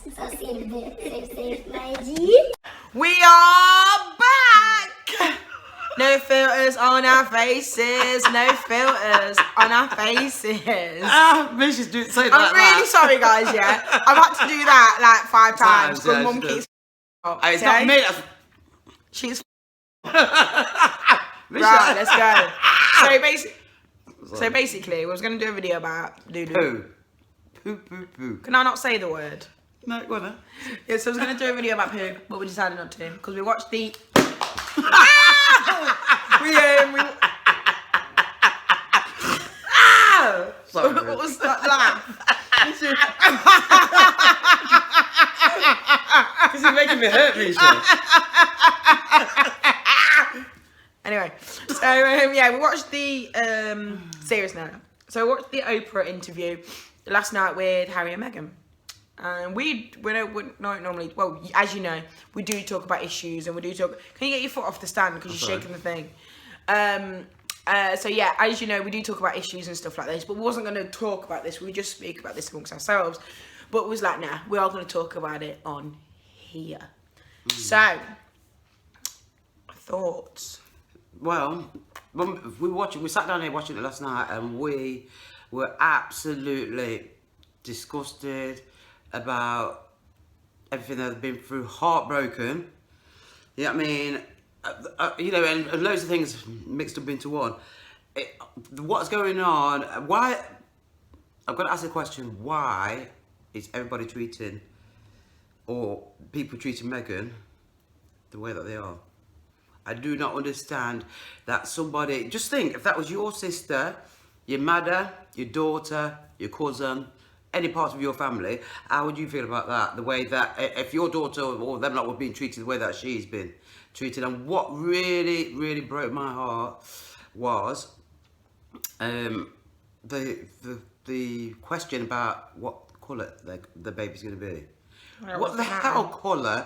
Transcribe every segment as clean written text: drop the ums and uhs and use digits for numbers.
So save my G. We are back! No filters on our faces, no filters on our faces. Misha's doing say that. I'm really sorry, guys, yeah? I've had to do that like 5 times because yeah, Mum she keeps Hey, it's not me, that's... She's Misha. right, let's go. So basically, we was going to do a video about doo-doo. Poo. Can I not say the word? No, go on then. Yeah, so I was going to do a video about poo, but we decided not to because we watched the... Sorry, What was that laugh? This is making me hurt, Misha. Anyway, so yeah, we watched the serious now. So we watched the Oprah interview last night with Harry and Meghan. And we don't normally, well, as you know, we do talk about issues and we do talk. Can you get your foot off the stand because you're shaking the thing? So yeah, as you know, we do talk about issues and stuff like this, but we wasn't going to talk about this. We just speak about this amongst ourselves. But it was like, nah, we are going to talk about it on here. So, thoughts? Well, we sat down here watching it last night and we were absolutely disgusted about everything that had been through, heartbroken. You know what I mean? You know, and loads of things mixed up into one. What's going on? Why? I've got to ask the question, why is everybody treating, or people treating Meghan the way that they are? I do not understand that somebody, just think, if that was your sister, your mother, your daughter, your cousin, any part of your family, how would you feel about that? The way that, if your daughter or them lot were being treated the way that she's been treated. And what really, really broke my heart was the question about what colour the baby's going to be. What the hell colour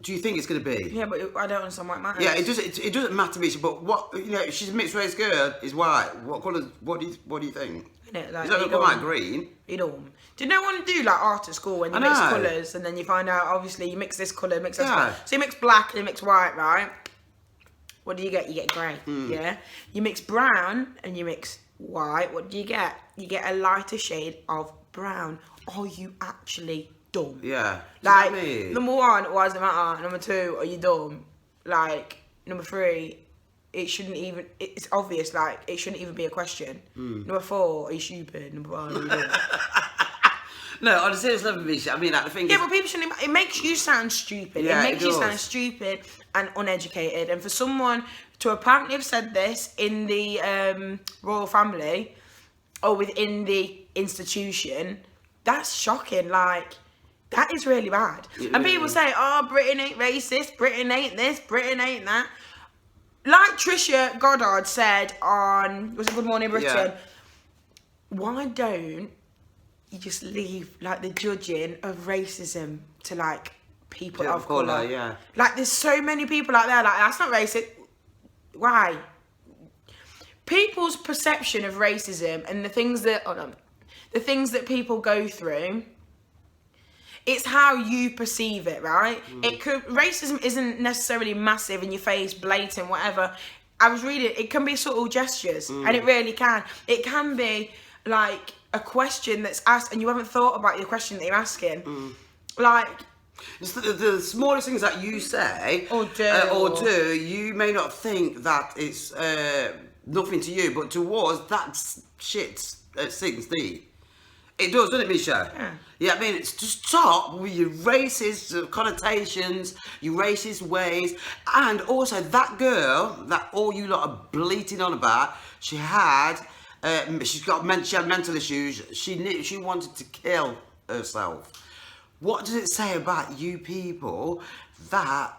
do you think it's going to be? Yeah, but I don't understand why it matters. Yeah, it doesn't matter, Misha. But what, you know, if she's a mixed race girl, is white. What colour? What do you think? Like, it's not going to come out green. You don't. Did no one do like art at school when you mix colours and then you find out obviously you mix this colour, mix that colour. So you mix black and you mix white, right? What do you get? You get grey. Yeah. You mix brown and you mix white. What do you get? You get a lighter shade of brown. Are you actually dumb? Yeah. Like, number 1, why does it matter? Number 2, are you dumb? Like, number 3, it shouldn't even, it's obvious, like, it shouldn't even be a question. Number 4, are you stupid? Number 5, are you dumb? No, on a serious level, Misha, I mean, like, the thing is... Yeah, but people shouldn't, it makes you sound stupid. Yeah, it makes you sound stupid and uneducated. And for someone to apparently have said this in the royal family or within the institution, that's shocking. Like, that is really bad. And people say, oh, Britain ain't racist, Britain ain't this, Britain ain't that. Like Trisha Goddard said on, was it Good Morning Britain? Why don't you just leave, like, the judging of racism to, like, people of colour? Yeah. Like, there's so many people out there, like, that's not racist. Why? People's perception of racism and the things that people go through, it's how you perceive it, right? Racism isn't necessarily massive in your face, blatant, whatever. I was reading, it can be subtle gestures, and it really can. It can be like a question that's asked and you haven't thought about the question that you're asking. Like, it's the smallest things that you say or do, you may not think that it's nothing to you, but to us, that shit sinks deep. It does, doesn't it, Misha? Yeah, I mean, it's just stop with your racist connotations, your racist ways, and also that girl that all you lot are bleating on about, she had mental issues. She wanted to kill herself. What does it say about you people that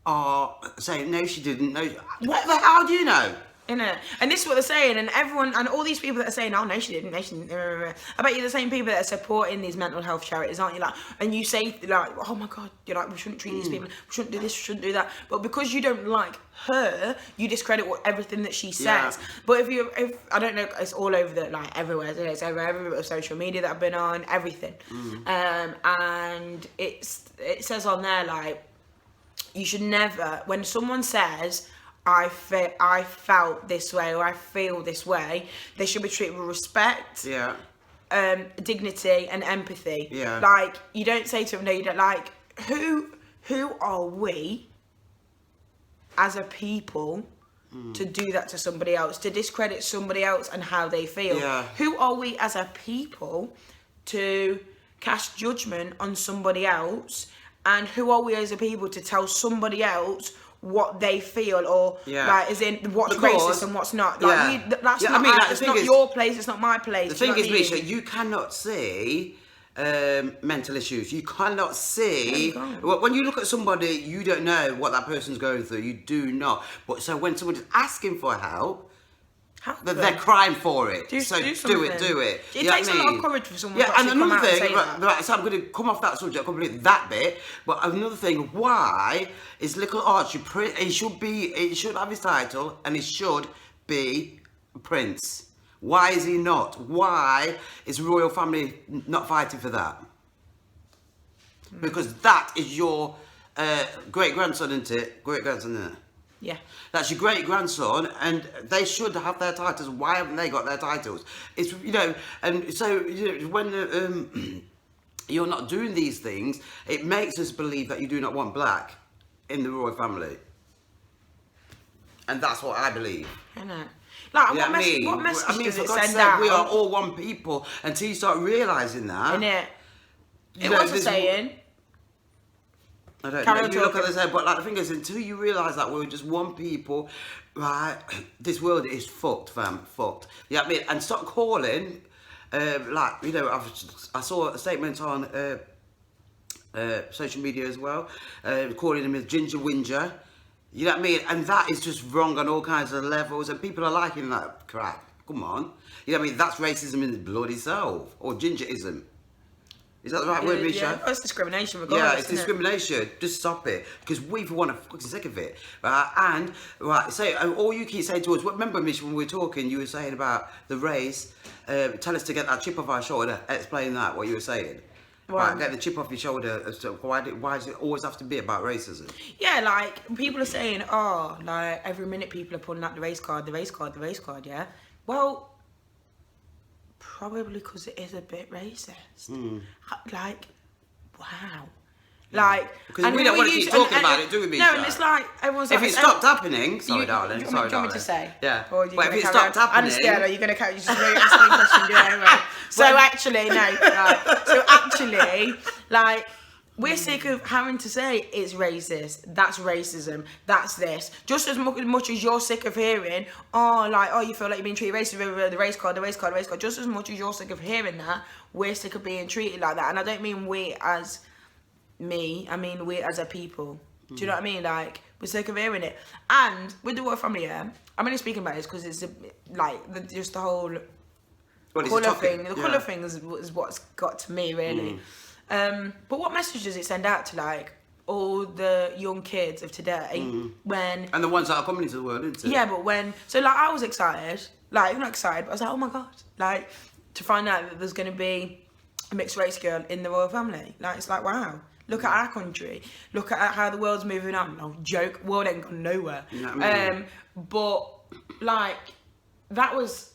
are saying no, she didn't? No, what the hell do you know? innit? And this is what they're saying, and everyone, and all these people that are saying, oh no, she didn't, I bet you're the same people that are supporting these mental health charities, aren't you? Like, and you say, like, oh my God, you're like, we shouldn't treat these people, we shouldn't do this, we shouldn't do that. But because you don't like her, you discredit everything that she says. Yeah. But if I don't know, it's all over the, like, everywhere, it's over every bit of social media that I've been on, everything. And it says on there, like, you should never, when someone says, I felt this way or I feel this way, they should be treated with respect, dignity and empathy. Yeah. Like, you don't say to them, no, you don't, like, who are we as a people to do that to somebody else, to discredit somebody else and how they feel? Yeah. Who are we as a people to cast judgment on somebody else? And who are we as a people to tell somebody else what they feel, or like, as in what's racist and what's not? Like, that's not. I mean, like, it's not your place. It's not my place. The thing is, Misha, you cannot see mental issues. You cannot see when you look at somebody. You don't know what that person's going through. You do not. But so when somebody's asking for help, they're crying for it. Do it. It takes a lot of courage for someone to and come another out and thing, say that. right, so I'm going to come off that subject completely, that bit. But another thing, why is little Archie? It should have his title, and he should be Prince. Why is he not? Why is the royal family not fighting for that? Because that is your great grandson, isn't it? Great grandson, isn't it? Yeah. That's your great grandson, and they should have their titles. Why haven't they got their titles? It's, you know, and so, you know, when you're not doing these things, it makes us believe that you do not want black in the royal family, and that's what I believe. I know. Like, what message does it send out? We are all one people until you start realising that. Innit? It was a saying. I don't know. You look at this, but like, the thing is, until you realise that we're just one people, right? This world is fucked, fam. Fucked. You know what I mean? And stop calling, like, you know, I saw a statement on social media as well, calling him a ginger whinger. You know what I mean? And that is just wrong on all kinds of levels, and people are liking that crap. Come on. You know what I mean? That's racism in its bloody self, or gingerism. Is that the right word, Misha? Yeah, it's discrimination regardless. Yeah, it's discrimination. Just stop it. Because we, for one, are fucking sick of it. Right? And, right, so all you keep saying to us, remember, Misha, when we were talking, you were saying about the race. Tell us to get that chip off our shoulder. Explain that, what you were saying. Right, get the chip off your shoulder. So why does it always have to be about racism? Yeah, like, people are saying, oh, like, every minute people are pulling out the race card, yeah? Well, probably because it is a bit racist. Like, wow. Like, because we don't want to keep talking about it, do we, Misha? No, and it's like, everyone's like... If it stopped happening... Sorry, darling. Sorry, darling. Do you want me to say? Yeah. But if it stopped happening... I'm scared. Are you going to catch... You just really asking me questions. Yeah, so actually, no. Right. So actually, like... We're sick of having to say it's racist, that's racism, that's this. Just as much as you're sick of hearing, you feel like you're being treated racist, the race card. Just as much as you're sick of hearing that, we're sick of being treated like that. And I don't mean we as me, I mean we as a people. Do you know what I mean? Like, we're sick of hearing it. And with the royal family, I'm only speaking about this because it's just the whole colour thing. The colour thing is what's got to me, really. But what message does it send out to, like, all the young kids of today when... And the ones that are coming into the world, isn't it? Yeah, but when... So, like, I was excited. Like, not excited, but I was like, oh my God. Like, to find out that there's going to be a mixed race girl in the royal family. Like, it's like, wow. Look at our country. Look at how the world's moving on. No joke, world ain't gone nowhere. You know what I mean? But, like, that was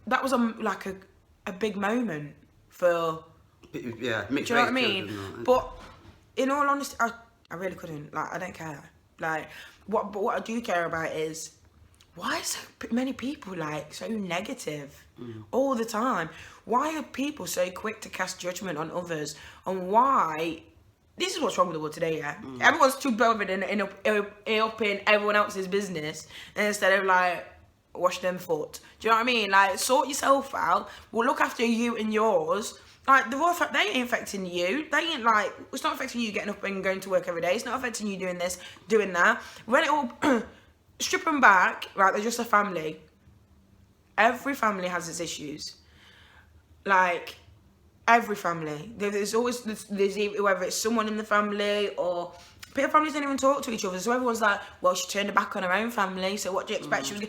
a big moment for... Yeah, mixed race. Do you know what I mean? But in all honesty, I really couldn't. Like, I don't care. Like, what I do care about is why are so many people, like, so negative all the time? Why are people so quick to cast judgment on others? And why? This is what's wrong with the world today, yeah? Everyone's too bothered in everyone else's business instead of, like, wash them foot. Do you know what I mean? Like, sort yourself out. We'll look after you and yours. Like, the royal family, they ain't affecting you. They ain't, like, it's not affecting you getting up and going to work every day. It's not affecting you doing this, doing that. When it all, strip them back, right? They're just a family. Every family has its issues. Like, every family. There's always, whether it's someone in the family or... Families don't even talk to each other. So everyone's like, well, she turned her back on her own family, so what do you expect she was...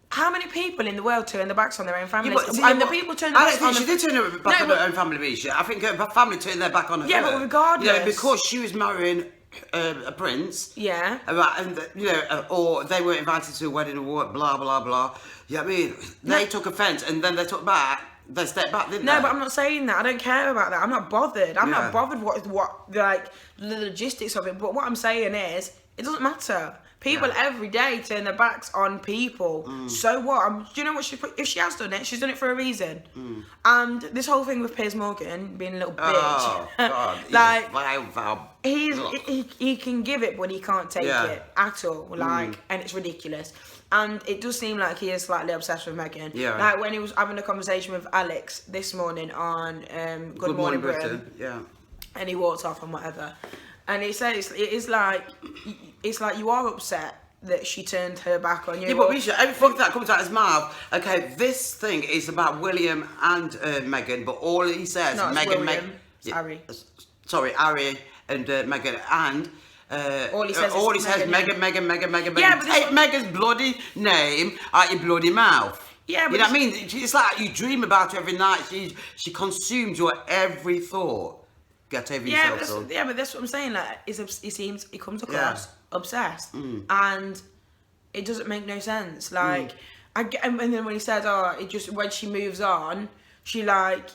How many people in the world turn their backs on their own families? The people turn their backs on... I don't think she did turn her back on her own family, Misha. I think her family turned their back on her. Yeah, but regardless... You know, because she was marrying a prince. Yeah. And, you know, or they were invited to a wedding or what, blah, blah, blah. You know what I mean? They took offence and then they took back. They stepped back, didn't they? No, but I'm not saying that. I don't care about that. I'm not bothered. I'm not bothered what like the logistics of it. But what I'm saying is, it doesn't matter. People every day turn their backs on people. So what? Do you know what? If she has done it, she's done it for a reason. And this whole thing with Piers Morgan being a little bitch, oh, God. like vile. he can give it, but he can't take it at all. Like, and it's ridiculous. And it does seem like he is slightly obsessed with Meghan. Yeah. Like when he was having a conversation with Alex this morning on Good Morning Britain. Yeah. And he walked off and whatever. And it says it's like you are upset that she turned her back on you. Yeah, but Misha, everything that comes out of his mouth. Okay, this thing is about William and Meghan, but all he says, Meghan, Harry. Sorry, Harry and Meghan, and all he says, Meghan. Yeah, but take Meghan's bloody name out your bloody mouth. Yeah, but you know what I mean? It's like you dream about her every night. She consumes your every thought. Get over yourself, son. Yeah, but that's what I'm saying. Like, he comes across obsessed, and it doesn't make no sense. Like, and then when he said, "Oh, it just when she moves on, she like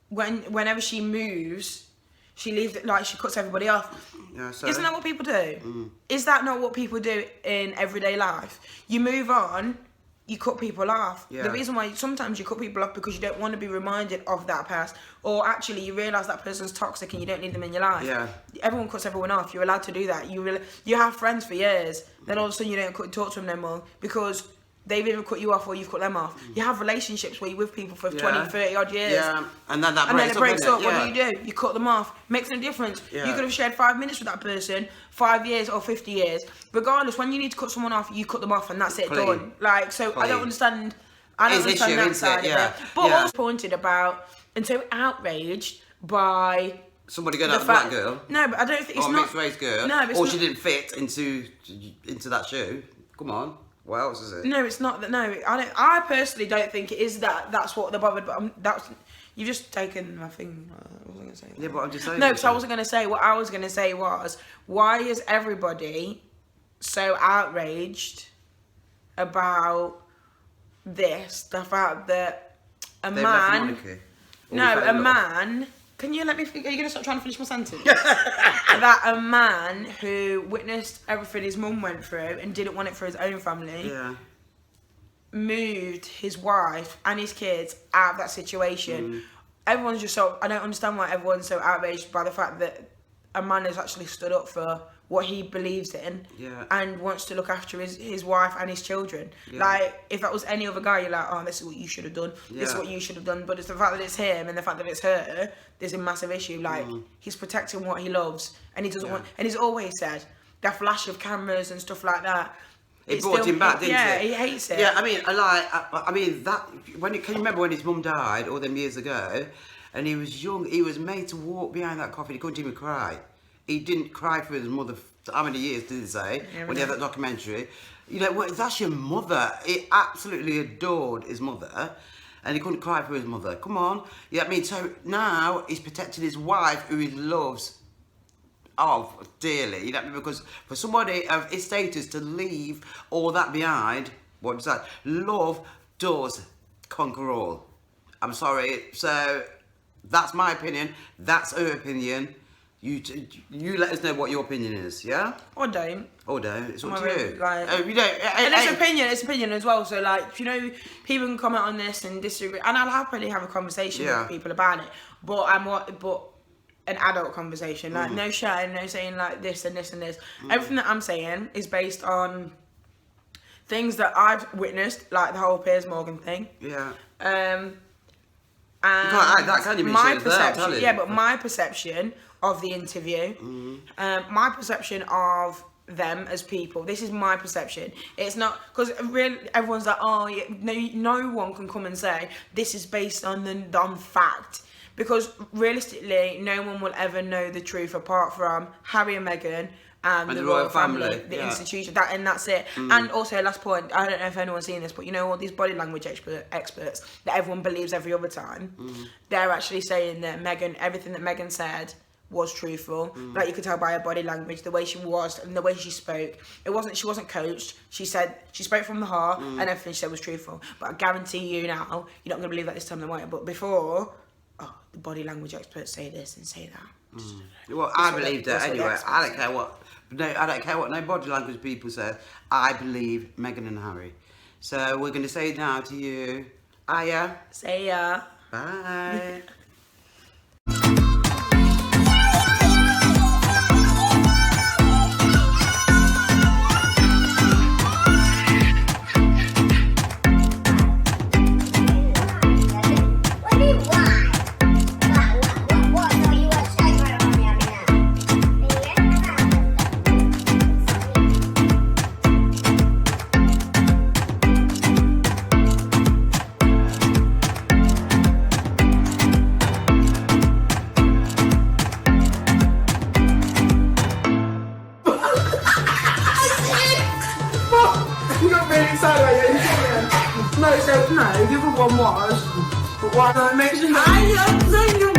whenever she moves, she leaves it like she cuts everybody off." Yeah, so isn't that what people do? Is that not what people do in everyday life? You move on. You cut people off. Yeah. The reason why sometimes you cut people off because you don't want to be reminded of that past, or actually you realise that person's toxic and you don't need them in your life. Yeah. Everyone cuts everyone off. You're allowed to do that. You have friends for years, then all of a sudden you don't talk to them no more because they've either cut you off or you've cut them off. You have relationships where you're with people for 20, 30 odd years. Yeah. And then it breaks up. What do? You cut them off. Makes no difference. Yeah. You could have shared 5 minutes with that person, 5 years or 50 years. Regardless, when you need to cut someone off, you cut them off and that's it, done. Like, so I don't understand that side of it. But I was pointed about and so outraged by somebody going out with a black girl. No, but I don't think it's or not. Or a mixed race girl. No, but she didn't fit into that shoe. Come on. What else is it? No, it's not that. No, I personally don't think it is that. That's what they're bothered. But you've just taken my thing. What was I going to say? Yeah, but I'm just saying. No, because I wasn't going to say. What I was going to say was, why is everybody so outraged about this? The fact that a man. No, a man. Can you let me... Are you going to stop trying to finish my sentence? That a man who witnessed everything his mum went through and didn't want it for his own family... Yeah. Moved his wife and his kids out of that situation. Everyone's just so... I don't understand why everyone's so outraged by the fact that a man has actually stood up for what he believes in and wants to look after his wife and his children. Yeah. Like, if that was any other guy, you're like, oh, this is what you should have done. Yeah. This is what you should have done. But it's the fact that it's him and the fact that it's her, there's a massive issue. Like, he's protecting what he loves and he doesn't want... And he's always said, that flash of cameras and stuff like that, it brought him back, didn't it? Yeah, he hates it. Yeah, I mean, that... Can you remember when his mum died all them years ago? And he was young, he was made to walk behind that coffin, he couldn't even cry. He didn't cry for his mother. How many years did he say? When he had that documentary. You know, that's your mother. He absolutely adored his mother. And he couldn't cry for his mother. Come on. Yeah, I mean, so now he's protecting his wife, who he loves dearly. You know, because for somebody of his status to leave all that behind, what is that? Love does conquer all. I'm sorry. So that's my opinion. That's her opinion. You let us know what your opinion is, yeah? Or don't. Or don't. It's up to you. Like, you don't. And it's opinion as well. So, like, you know, people can comment on this and disagree. And I'll happily have a conversation with people about it. But an adult conversation. Like, no shouting, no saying, like, this and this and this. Everything that I'm saying is based on things that I've witnessed, like the whole Piers Morgan thing. Yeah. And you can't act that, can you? My perception, but my perception of the interview, my perception of them as people. This is my perception. It's not because everyone's like, oh, yeah, no one can come and say this is based on on fact, because realistically, no one will ever know the truth apart from Harry and Meghan and the royal family, the institution. That's it. And also, last point, I don't know if anyone's seen this, but you know all these body language experts that everyone believes every other time, they're actually saying that everything that Meghan said was truthful. Like, you could tell by her body language, the way she was and the way she spoke. She wasn't coached. She spoke from the heart, and everything she said was truthful. But I guarantee you now, you're not going to believe that this time they won't. But before, the body language experts say this and say that. Well, I believe that anyway. I don't care what. No, I don't care what no body language people say. I believe Meghan and Harry. So we're going to say now to you, Aya. Say ya. Bye. No, give her one more. But why don't I make sure I am saying you